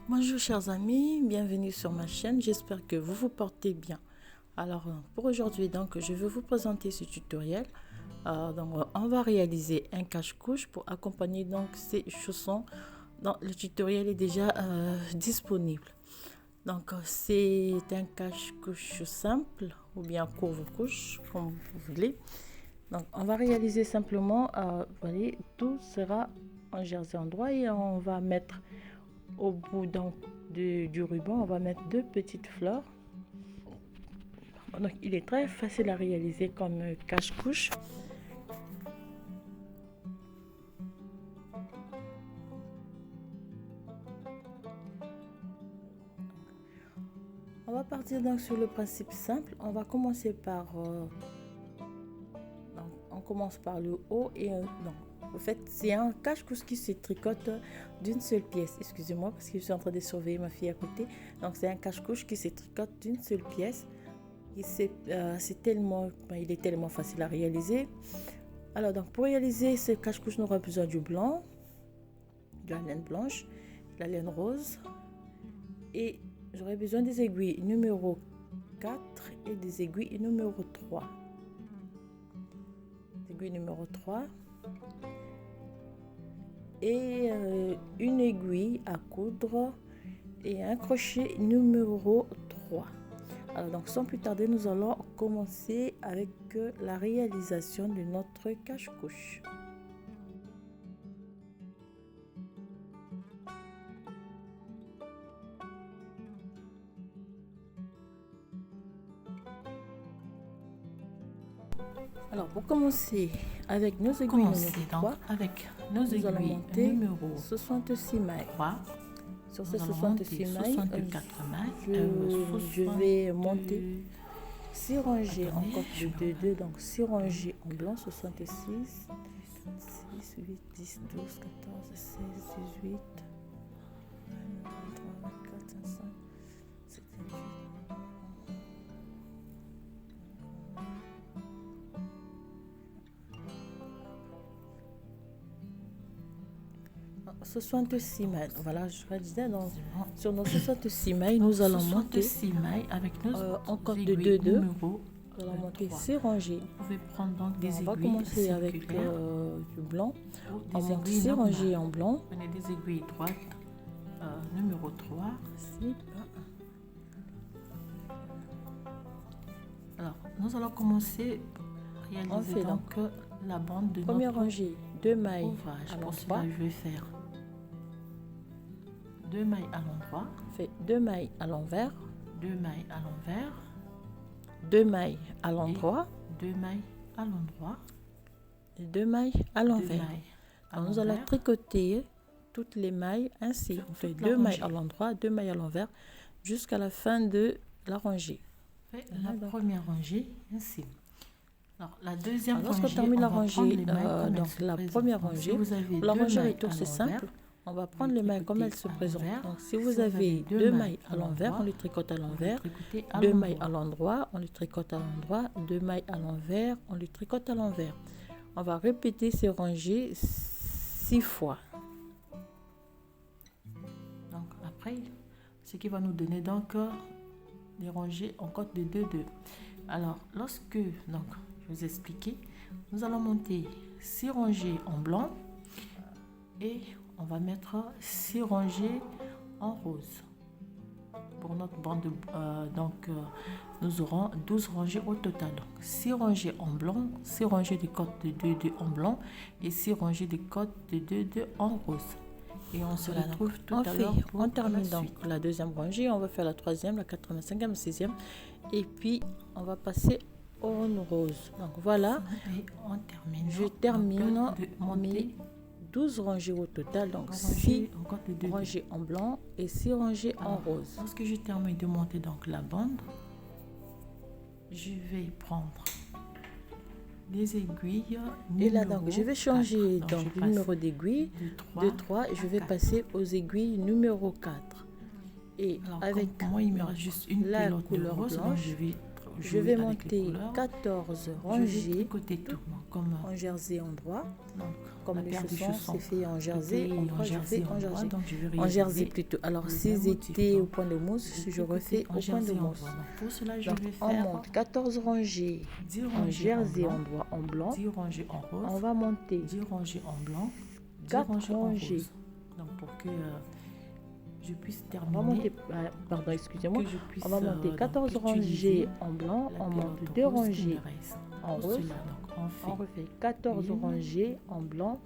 Bonjour chers amis, bienvenue sur ma chaîne, j'espère que vous vous portez bien. Alors pour aujourd'hui je vais vous présenter ce tutoriel. On va réaliser un cache-couche pour accompagner donc ces chaussons. Le tutoriel est déjà disponible. Donc c'est un cache-couche simple ou bien couvre-couche comme vous voulez. Donc on va réaliser simplement, voyez, tout sera en jersey endroit et on va mettre au bout du ruban, on va mettre deux petites fleurs. Donc il est très facile à réaliser comme cache-couche. On va partir donc sur le principe simple. On va commencer par on commence par le haut et en fait c'est un cache-couche qui se tricote d'une seule pièce. Excusez-moi parce que je suis en train de surveiller ma fille à côté. Donc c'est un cache-couche qui se tricote d'une seule pièce. Et il est tellement facile à réaliser. Alors donc pour réaliser ce cache-couche, nous aurons besoin du blanc, de la laine blanche, de la laine rose et j'aurai besoin des aiguilles numéro 4 et des aiguilles numéro 3. Aiguille numéro 3 et une aiguille à coudre et un crochet numéro 3. Alors donc sans plus tarder, nous allons commencer avec la réalisation de notre cache-couche. Alors pour commencer avec nos aiguilles numéro 3, nous allons monter numéro 66 mailles. Sur ces 66 mailles, 64 mailles, je vais monter 6 rangées en coque de 2, donc 6 rangées en blanc, 66, 6, 8, 10, 12, 14, 16, 18, 23, 24, 25, 27, 28. « 66 mailles. Voilà, je disais donc sur nos 66 mailles, nous allons monter 66 mailles avec nos encore de 2, nous allons monter 6 rangées. Vous pouvez prendre donc des aiguilles. On va commencer avec du blanc. On monte 6 rangées en blanc. Prenez des aiguilles droites, numéro 3. Ici. Alors, nous allons commencer à réaliser donc la bande de première notre rangée, 2 mailles ouvrage. à Pour cela, l'endroit. je vais faire 2 mailles à l'endroit, Fait 2 mailles à l'envers, 2 mailles à l'envers, 2 mailles à l'endroit, 2 mailles à l'endroit, et 2 mailles à l'envers. Alors, nous allons tricoter toutes les mailles ainsi. On fait 2 mailles à l'endroit, 2 mailles à l'envers jusqu'à la fin de la rangée. La première rangée ainsi. Alors, la deuxième rangée, lorsqu'on termine la rangée, donc la première rangée, la rangée retour c'est simple. On va prendre les mailles comme elles se présentent. Donc, si vous avez 2 mailles à l'envers, on les tricote à l'envers. 2 mailles à l'endroit, on les tricote à l'endroit. 2 mailles à l'envers, on les tricote à l'envers. On va répéter ces rangées 6 fois. Donc après, ce qui va nous donner donc des rangées en cote de 2, 2. Alors, lorsque, donc, je vous expliquer, nous allons monter 6 rangées en blanc et on va mettre 6 rangées en rose. Pour notre bande, nous aurons 12 rangées au total. Donc, 6 rangées en blanc, 6 rangées de cote de 2, 2 en blanc et 6 rangées de cote de 2, 2 en rose. Et on se retrouve tout à l'heure pour on termine la donc suite. la deuxième rangée, on va faire la troisième, la quatrième, la cinquième, la sixième et puis on va passer au rose. Donc voilà, Et on termine. je termine de monter mes 12 rangées au total, donc 6 6 en cote de 2, 2. rangées en blanc et 6 rangées en rose. Lorsque je termine de monter donc la bande, je vais prendre des aiguilles. Et là donc je vais changer 4. donc le numéro d'aiguille de 3 et je vais passer aux aiguilles numéro 4. Et Alors, avec moi il me reste juste une la pelote de couleur rose, donc blanche, je vais je vais avec les monter couleurs. 14 Je vais rangées tricoter tout, comme en jersey endroit. donc, Comme la les paire de chaussons, c'est fait en jersey, C'était endroit, je fais en endroit, jersey. donc je vais En réaliser jersey plutôt. Alors, le s'ils même motif, étaient donc. au point de mousse, je refais tricoter au point de jersey mousse. endroit. Donc, pour cela, je Donc, vais on faire monte 14 rangées 10 en rangées en jersey blanc, endroit en blanc. 10 rangées en rose, On va monter 10 rangées en blanc, 10 4 rangées en rangées. rose. Donc, pour que je puisse On terminer, va monter, pardon, excusez-moi. que je puisse, On va monter 14 donc, rangées utiliser en blanc. la On pelote monte 2 rose qui rangées me reste. en Pour rose. cela, donc, on fait On refait 14 une, rangées en blanc,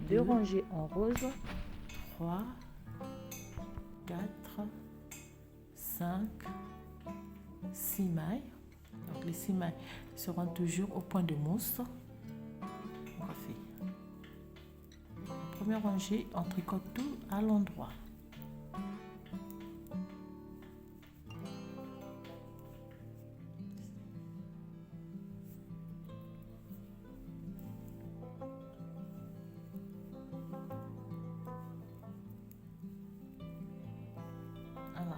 2 deux, rangées en rose, 3, 4, 5, 6 mailles. Donc les 6 mailles seront toujours au point de mousse. On refait. La première rangée, on tricote tout à l'endroit. Alors,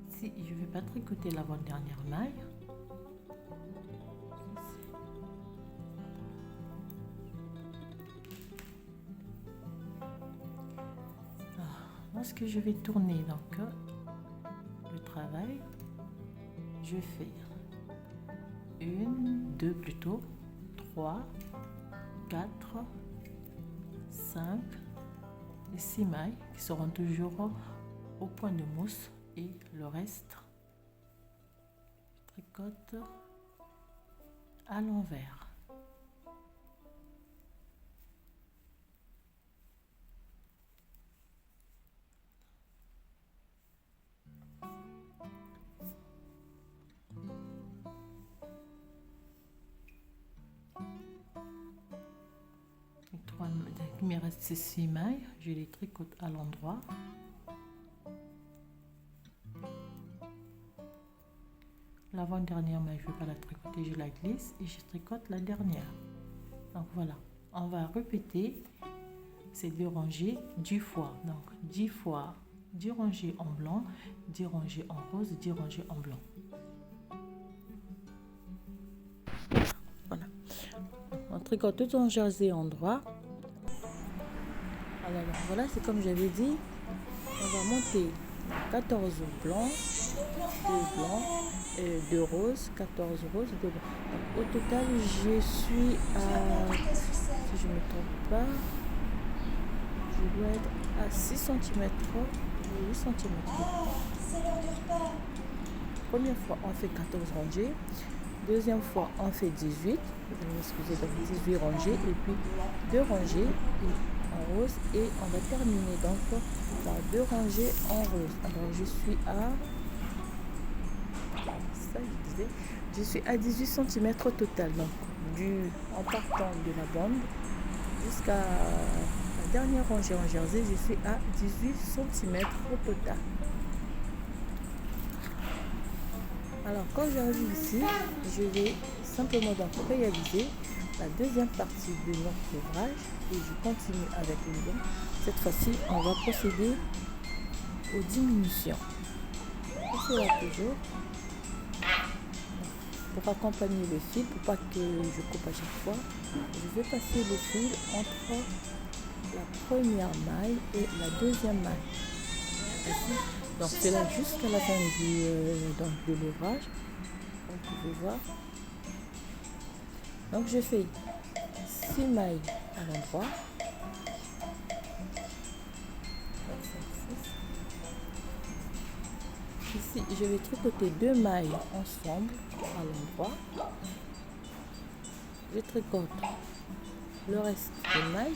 si je ne vais pas tricoter l'avant-dernière maille, lorsque je vais tourner donc le travail, je fais 1, 2 plutôt, 3, 4, 5 et 6 mailles qui seront toujours au point de mousse et le reste je tricote à l'envers. Il me reste ces 6 mailles, je les tricote à l'endroit. L'avant-dernière maille, je ne vais pas la tricoter, je la glisse et je tricote la dernière. Donc voilà, on va répéter ces 2 rangées 10 fois. Donc 10 fois 10 rangées en blanc, 10 rangées en rose, 10 rangées en blanc. voilà. On tricote tout en jersey endroit. Alors voilà, c'est comme j'avais dit, on va monter 14 blancs, 2 blancs, 2 roses, 14 roses, 2 blancs. Donc, au total, je suis à, si je ne me trompe pas, je dois être à 6 cm, 8 cm. Première fois, on fait 14 rangées. Deuxième fois, on fait 18. Vous allez m'excuser, donc 18 rangées. Et puis 2 rangées en rose. Et on va terminer donc par 2 rangées en rose. Alors, je suis à... Ça, je suis à 18 cm total. Donc, en partant de la bande jusqu'à la dernière rangée en jersey, je suis à 18 cm au total. Alors, quand j'arrive ici, je vais simplement donc réaliser la deuxième partie de notre ouvrage et je continue avec le blanc. Cette fois-ci, on va procéder aux diminutions. C'est là toujours pour accompagner le fil, pour pas que je coupe à chaque fois. Je vais passer le fil entre la première maille et la deuxième maille. Ici. Donc c'est là jusqu'à la fin de l'ouvrage, comme vous pouvez voir. Donc je fais 6 mailles à l'endroit. Ici, je vais tricoter 2 mailles ensemble à l'endroit. Je tricote le reste des mailles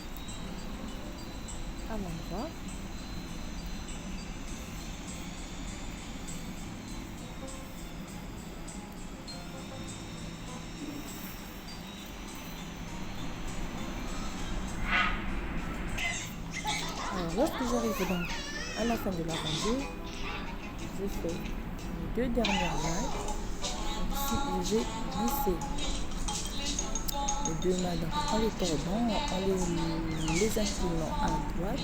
à l'endroit. Alors, lorsque j'arrive donc à la fin de la rangée, je fais les 2 dernières mailles. Ici, j'ai glissé les 2 mailles en les tordant, en les inclinant à droite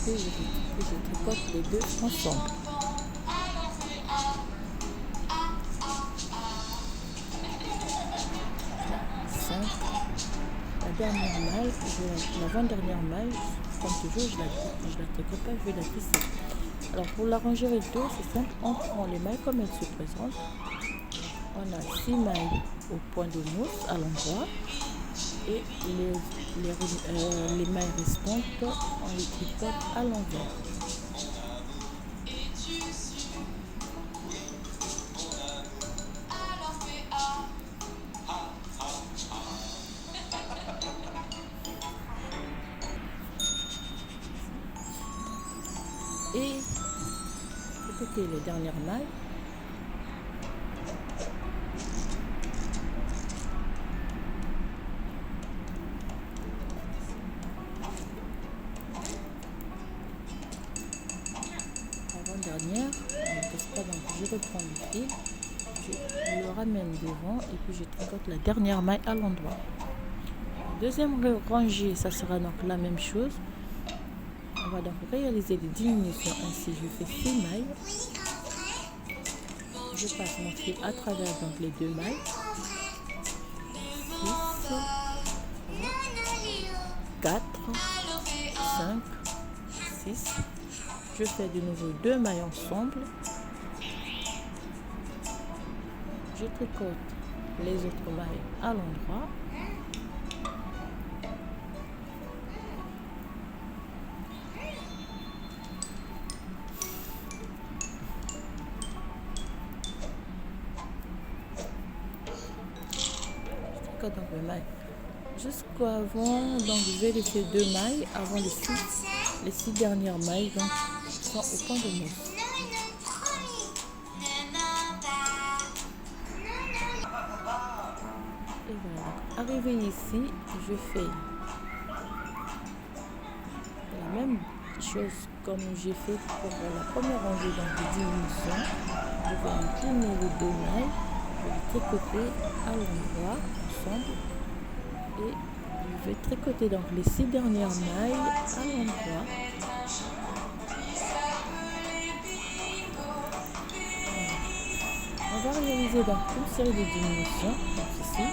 et je tricote les 2 ensemble. 5, la dernière maille, l'avant-dernière maille, comme toujours, je la tricote pas, je vais la tisser. Alors pour la rangée recto, c'est simple, on prend les mailles comme elles se présentent. On a 6 mailles au point de mousse à l'endroit et les mailles restantes, on les tricote à l'envers. Et écoutez les dernières mailles. Avant-dernière, on ne passe pas, donc je reprends le fil, je le ramène devant et puis je tricote la dernière maille à l'endroit. Deuxième rangée, ça sera donc la même chose. On va donc réaliser des diminutions ainsi. Je fais 6 mailles. Je passe mon fil à travers donc les 2 mailles. 6, 4, 5, 6. Je fais de nouveau 2 mailles ensemble. Je tricote les autres mailles à l'endroit. Je tricote donc mes mailles jusqu'avant, donc je vais laisser 2 mailles avant les 6 dernières mailles donc sont au point de mousse. Et voilà, arrivé ici, je fais la même chose comme j'ai fait pour la première rangée donc de diminution. Je vais incliner les 2 mailles, je vais tricoter à l'endroit ensemble et je vais tricoter donc les 6 dernières mailles à l'endroit. On va réaliser donc une série de diminutions donc ici.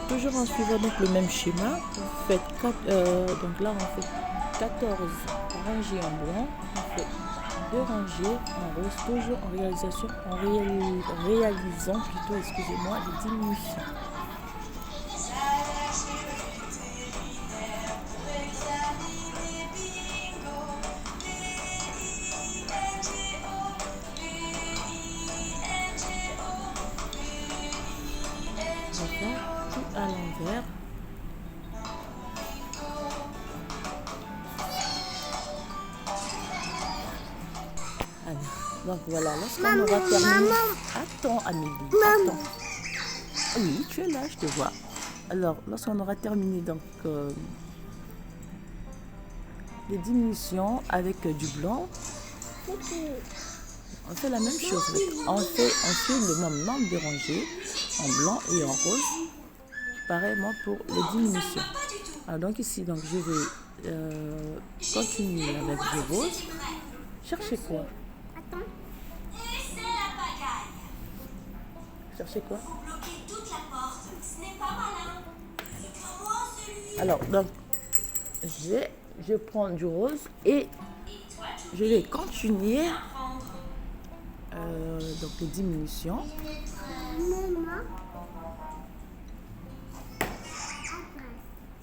Toujours en suivant donc le même schéma, vous faites donc là on fait 14 rangées en blanc, on fait 2 rangées en rose, toujours en réalisant plutôt, excusez-moi, les diminutions. Voilà, tout à l'envers. Donc voilà, lorsqu'on aura terminé... Attends Amélie, attends. Oui, tu es là, je te vois. Alors, lorsqu'on aura terminé donc les diminutions avec du blanc, on fait la même chose. On fait le même nombre de rangées en blanc et en rose. Pareillement pour les diminutions. Alors donc ici, donc, je vais continuer avec du rose. Cherchez quoi? Cherchez quoi? Alors, donc, je prends du rose et je vais continuer donc les diminutions.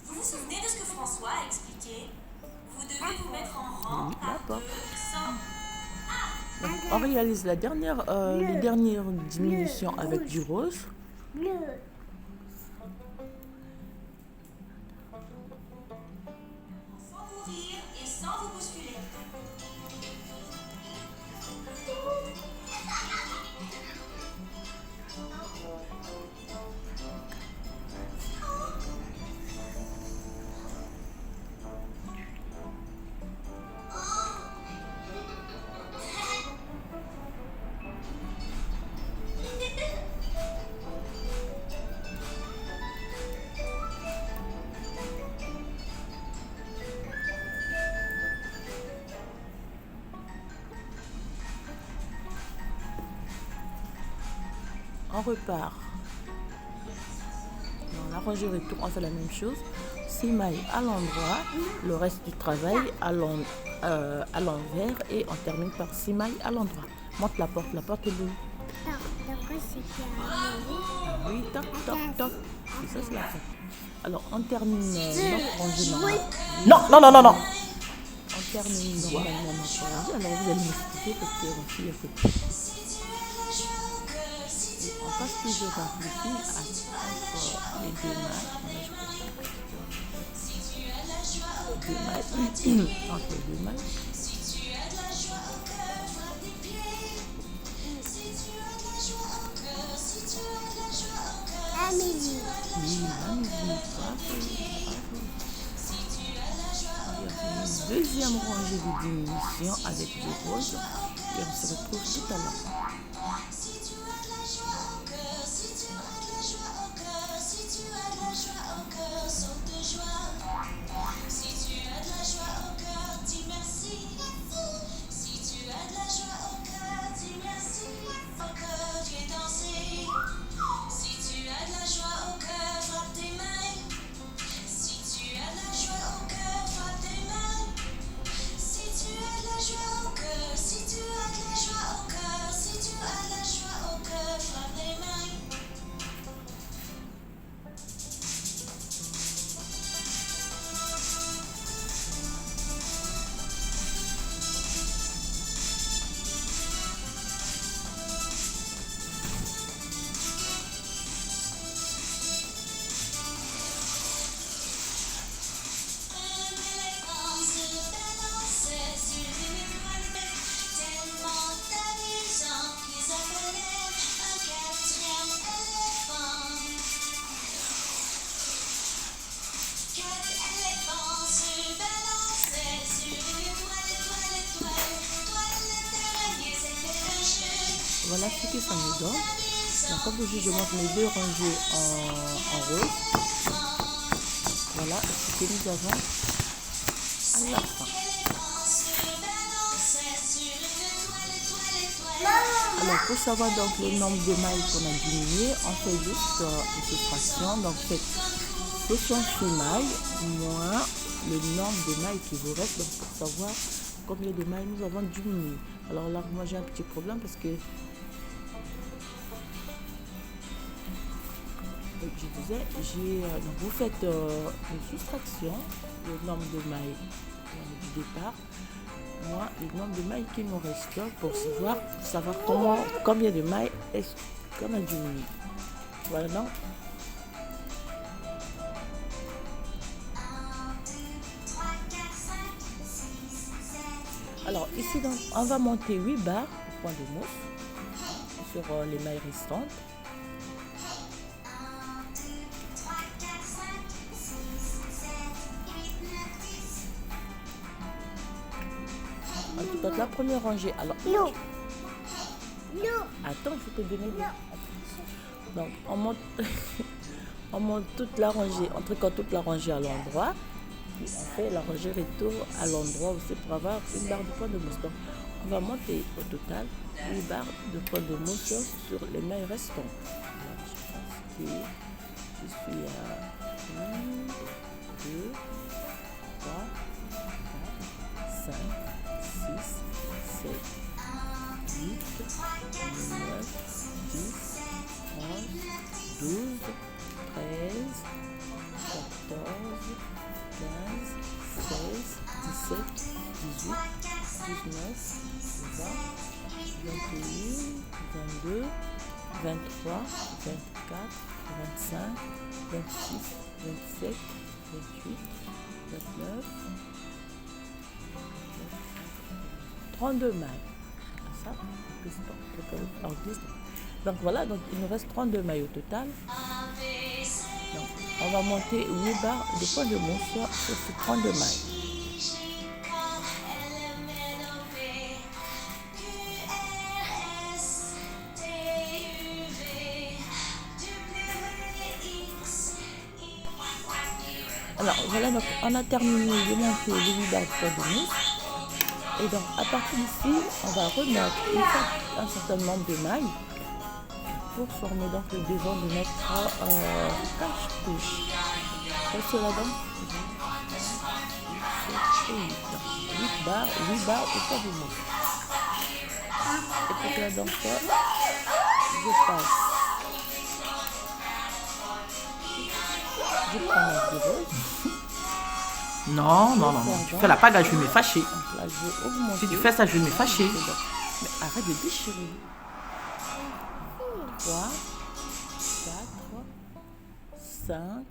Vous vous souvenez de ce que François a expliqué? Vous devez vous mettre en rang D'accord. Donc, on réalise les dernières diminutions avec du rose. sans courir et sans vous bousculer. on repart dans la rangée retour, on fait la même chose, 6 mailles à l'endroit, le reste du travail à l'envers et on termine par 6 mailles à l'endroit. Monte la porte est bleue. Oui, toc, toc, toc. Et ça, c'est la fin. Alors, on termine notre rangée normale. Non. On termine normalement notre rangée. Alors, vous allez m'expliquer parce que ma fille a fait. On passe toujours par le fil entre les deux mailles. Entre les deux mailles. Oui, la musique, bravo. Deuxième rangée de diminution avec le rose et on se retrouve tout à l'heure. Voilà ce que ça nous donne. Donc, comme je montre mes deux rangées en rose. Voilà ce que nous avons à la fin. Alors, pour savoir donc le nombre de mailles qu'on a diminué, on fait juste une soustraction. Donc, faites 66 mailles moins le nombre de mailles qui vous reste. Donc, pour savoir combien de mailles nous avons diminué. Alors là, moi j'ai un petit problème parce que je disais, donc vous faites une soustraction, le nombre de mailles du départ, moi le nombre de mailles qui nous reste pour savoir combien de mailles est-ce qu'on a diminué. Voilà donc. Alors ici donc on va monter 8 barres au point de mousse sur les mailles restantes. Donc la première rangée, alors non. Attends, il faut te donner donc on monte on monte toute la rangée, on tricote toute la rangée à l'endroit, puis on fait la rangée retour à l'endroit aussi pour avoir une barre de point de mousse. Donc on va monter au total 8 barres de point de mousse sur les mailles restantes. Alors, je pense que je suis à 1, 2, 3, 4, 5, 6, 7, 8, 9, 10, 11, 12, 13, 14, 15, 16, 17, 18, 19, 20, 21, 22, 23, 24, 25, 26, 27, 28, 29, 32 mailles. Ça, donc voilà, donc il nous reste 32 mailles au total. Donc, on va monter 8 barres de point de mousse sur ces 32 mailles. Alors voilà, donc on a terminé de monter les 8 barres de point de mousse. Et donc à partir d'ici, on va remettre un certain nombre de mailles pour former donc le devant de notre cache-couche. Quelle cela donc 8 barres ou pas de mots. Et pour cela donc, je passe. Je prends la rose. Non, non, non, non. Tu fais la pagaille, je vais me fâcher. Donc là, je vais augmenter. Si tu fais ça, je vais me fâcher. Mais arrête de déchirer. 3, 4, 5.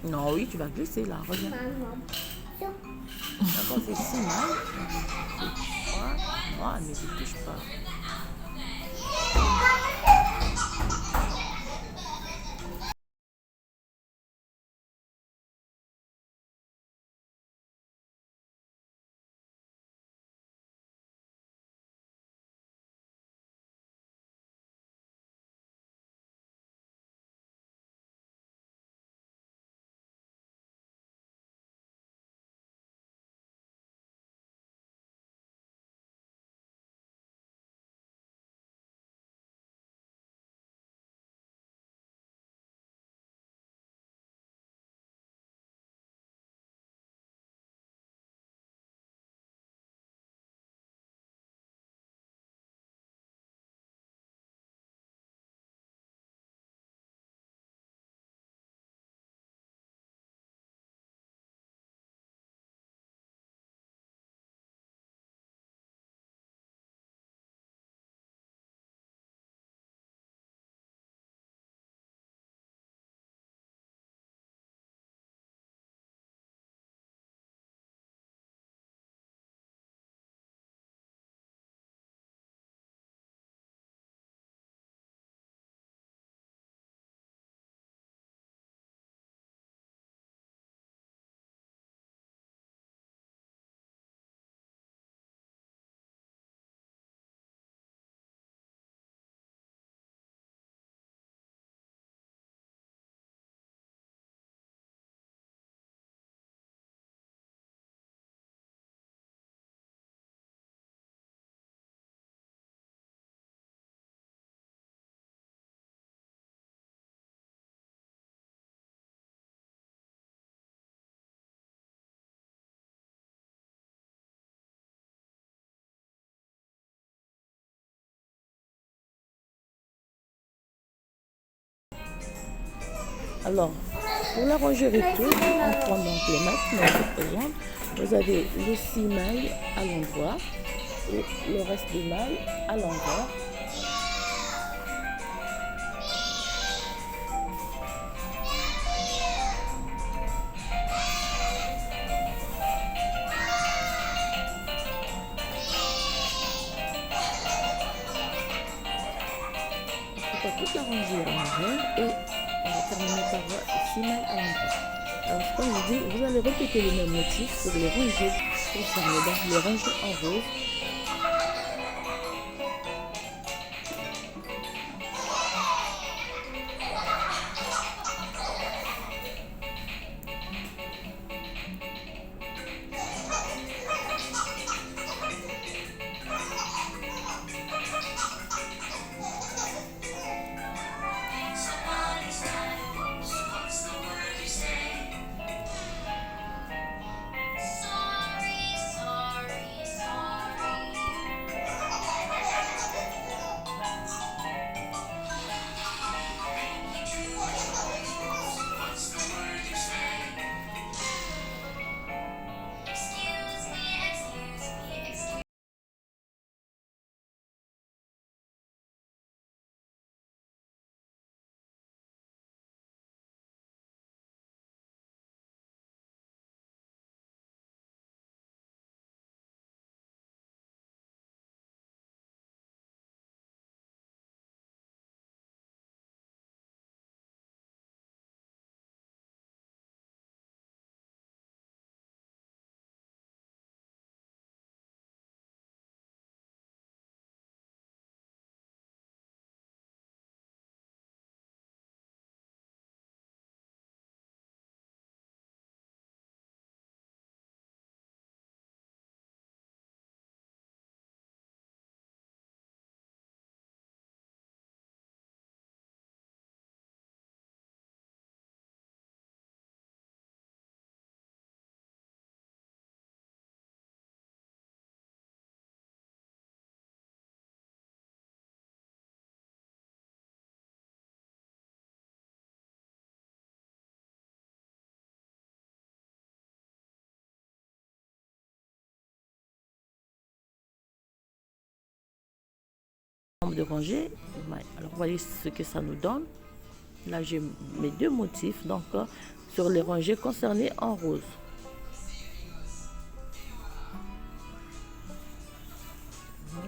Non, oui, tu vas glisser là, regarde. D'accord, c'est 6 mailles. 3, mais ne touche pas. Alors, pour la rangée retour, on prend donc les mailles qui nous représentent. Vous avez les 6 mailles à l'endroit et le reste des mailles à l'envers. On va toute la rangée à l'envers et on va terminer par 6 mailles à l'endroit. Alors, comme je dis, vous allez répéter le même motif pour les rangées concernées. Donc, les rangées en rose. Somebody's died. So what's the word you say? Sorry, sorry, sorry. What's the word you say? Excuse me, excuse me, excuse De rangée. Alors, voyez ce que ça nous donne. Là, j'ai mes 2 motifs donc sur les rangées concernées en rose. 1,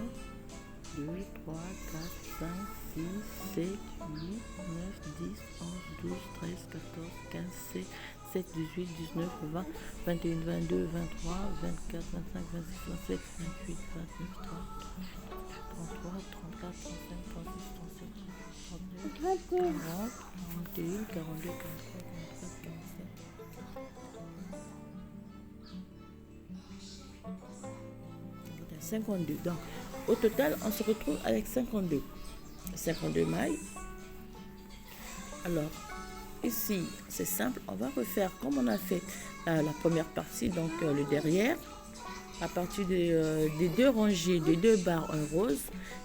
2, 3, 4, 5, 6, 7, 8, 9, 10, 11, 12, 13, 14, 15, 16, 7, 18, 19, 20, 21, 22, 23, 24, 25, 26, 27, 28, 29, 30, 33, 34, 35, 36, 37, 39, 40, 41, 42, 43, 44, 45. 52. Donc, au total, on se retrouve avec 52. 52 mailles. Alors, ici, c'est simple. On va refaire comme on a fait la première partie, donc le derrière. À partir des 2 rangées, des 2 barres en rose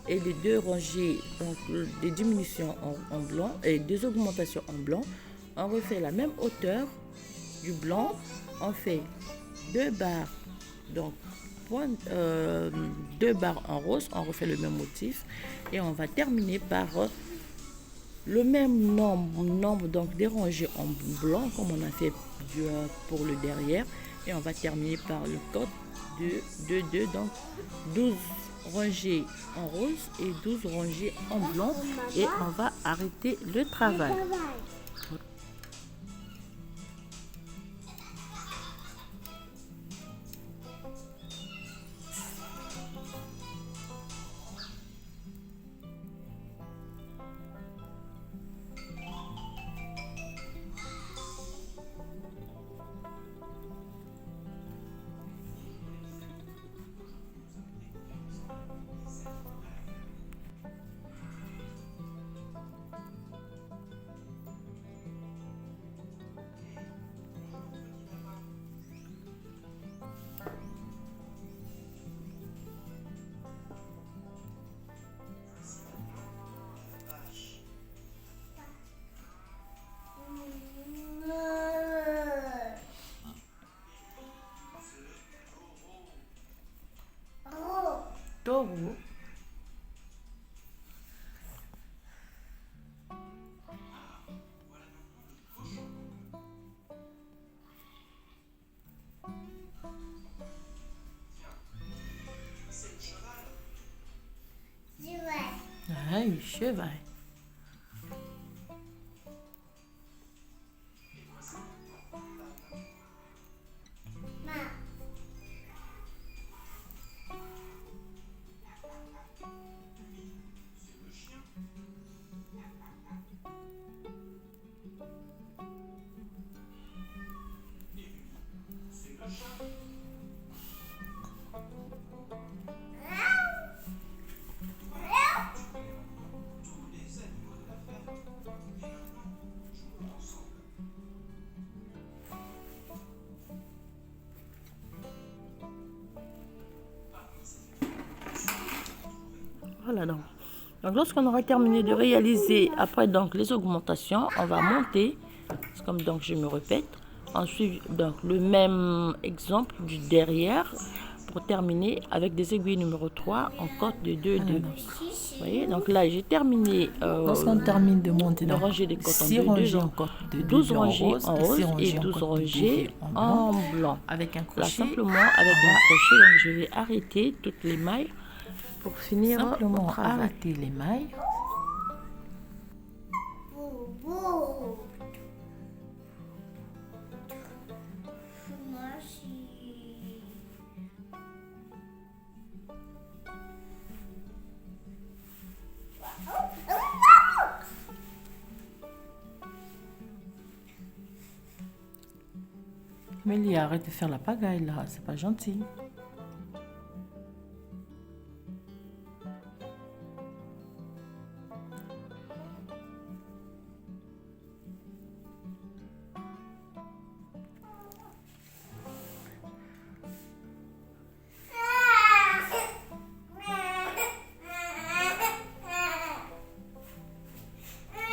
et des 2 rangées, donc des diminutions en blanc et 2 augmentations en blanc. On refait la même hauteur du blanc. On fait 2 barres, donc 2 barres en rose. On refait le même motif et on va terminer par le même nombre donc des rangées en blanc comme on a fait pour le derrière. Et on va terminer par le code de 2, donc 12 rangées en rose et 12 rangées en blanc. Et on va arrêter le travail. taureau, cheval. Voilà donc. Donc lorsqu'on aura terminé de réaliser après donc les augmentations, on va monter, comme donc je me répète, ensuite donc le même exemple du derrière pour terminer avec des aiguilles numéro 3 en cote de 2 2. Vous voyez, donc là j'ai terminé Lorsqu'on termine de monter, de donc, ranger des cotes en 6 2 rangées 2 en ans, cote de 12 2 en rangées rose en et rose 6 et rangées en 12 cote de 2 rangées en blanc. avec un Là crochet. simplement avec un crochet, donc je vais arrêter toutes les mailles pour finir Simplement au travail. arrêter les mailles. Mélie, arrête de faire la pagaille là, c'est pas gentil.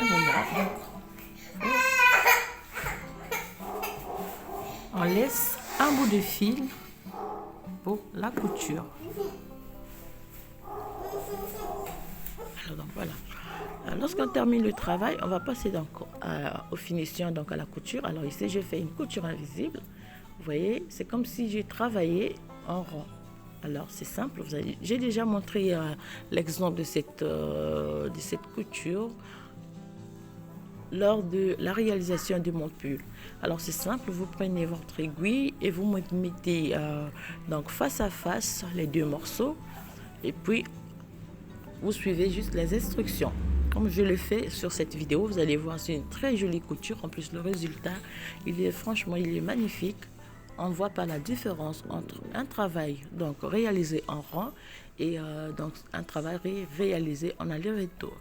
Et voilà, donc, on laisse un bout de fil pour la couture. Alors, donc voilà. Alors, lorsqu'on termine le travail, on va passer donc aux finitions, donc à la couture. Alors ici, je fais une couture invisible. Vous voyez, c'est comme si j'ai travaillé en rond. Alors c'est simple, j'ai déjà montré l'exemple de cette couture lors de la réalisation de mon pull. Alors c'est simple, vous prenez votre aiguille et vous mettez donc face à face les deux morceaux et puis vous suivez juste les instructions. Comme je le fais sur cette vidéo, vous allez voir, c'est une très jolie couture. En plus, le résultat, franchement, il est magnifique. On ne voit pas la différence entre un travail donc réalisé en rond et donc un travail réalisé en aller-retour.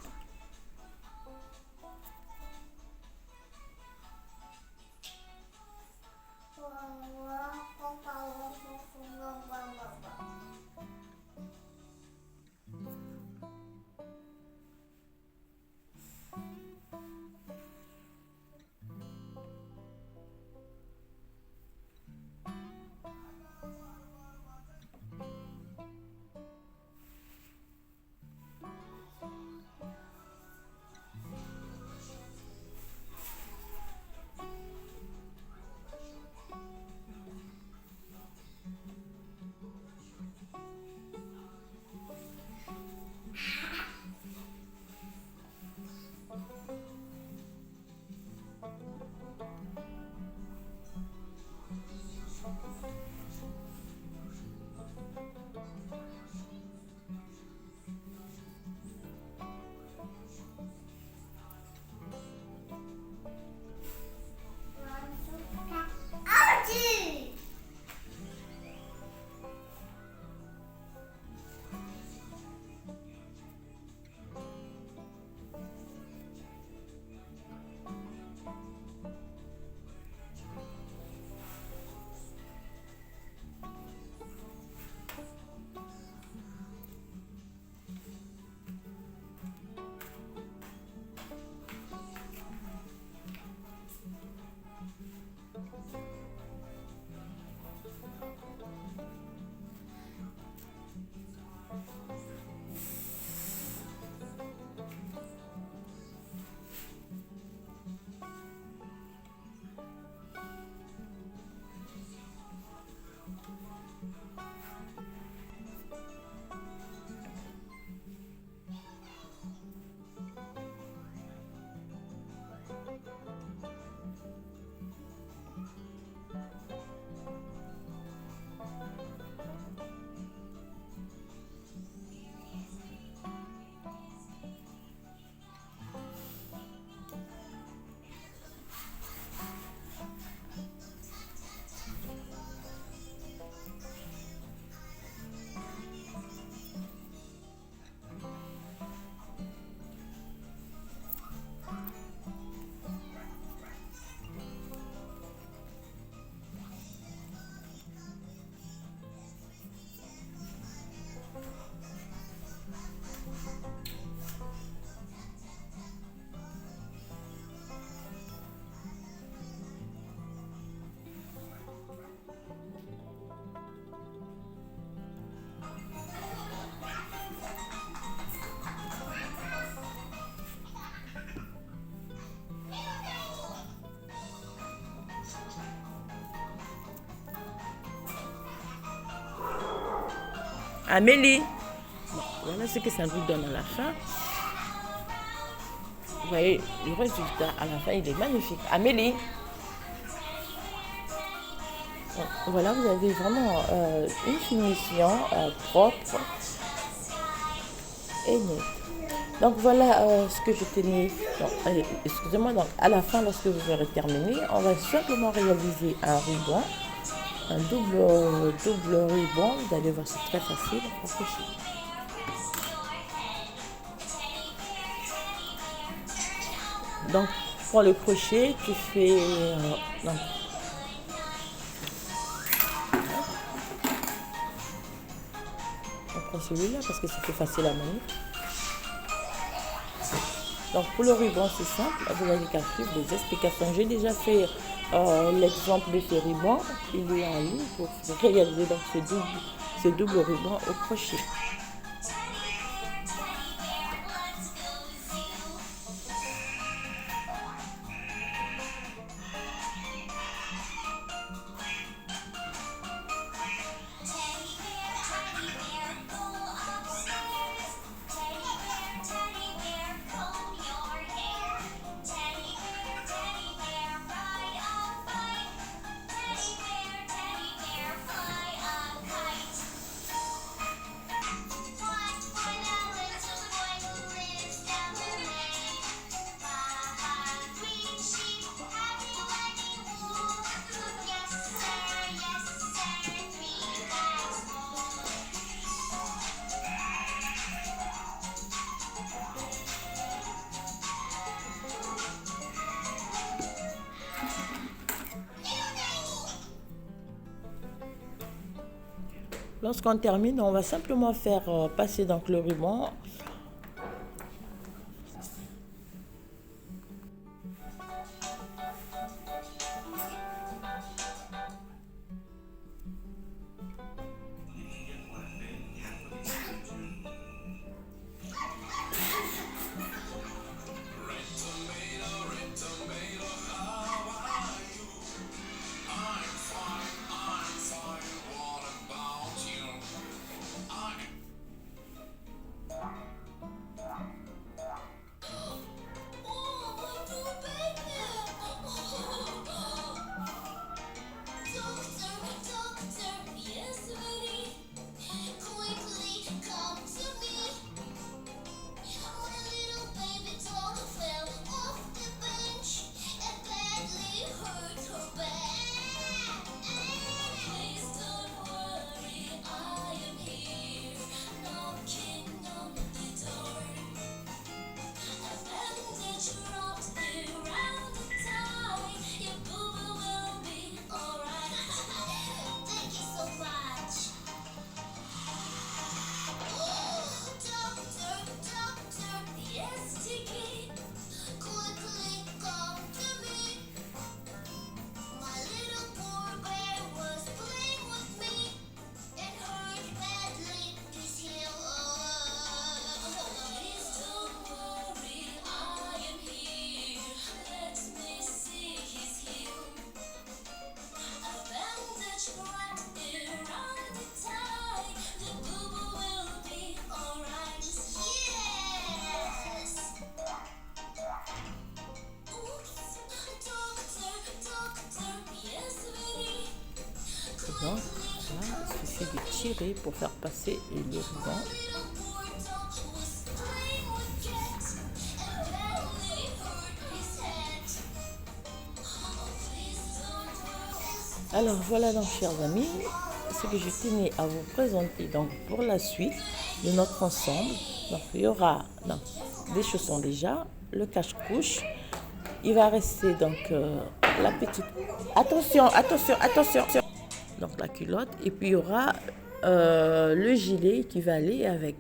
Amélie. Bon, voilà ce que ça nous donne à la fin. Vous voyez, le résultat à la fin, il est magnifique. Amélie. Bon, voilà, vous avez vraiment une finition propre et nette. Donc voilà ce que je tenais. Excusez-moi, donc à la fin, lorsque vous aurez terminé, on va simplement réaliser un ruban, un double ruban. Vous allez voir, c'est très facile à accrocher. Donc pour le crochet, tu fais donc, on prend celui-là parce que c'est plus facile à manier. Donc pour le ruban, c'est simple, vous n'avez qu'à suivre des explications. J'ai déjà fait l'exemple de ce ruban. Il est en ligne pour réaliser donc ce double ruban au crochet. Lorsqu'on termine, on va simplement faire passer donc le ruban. Donc là, il suffit de tirer pour faire passer le ruban. Alors voilà donc chers amis, ce que je tenais à vous présenter donc pour la suite de notre ensemble. Donc il y aura donc, des chaussons déjà, le cache-couche, il va rester donc la petite, attention, donc la culotte, et puis il y aura le gilet qui va aller avec.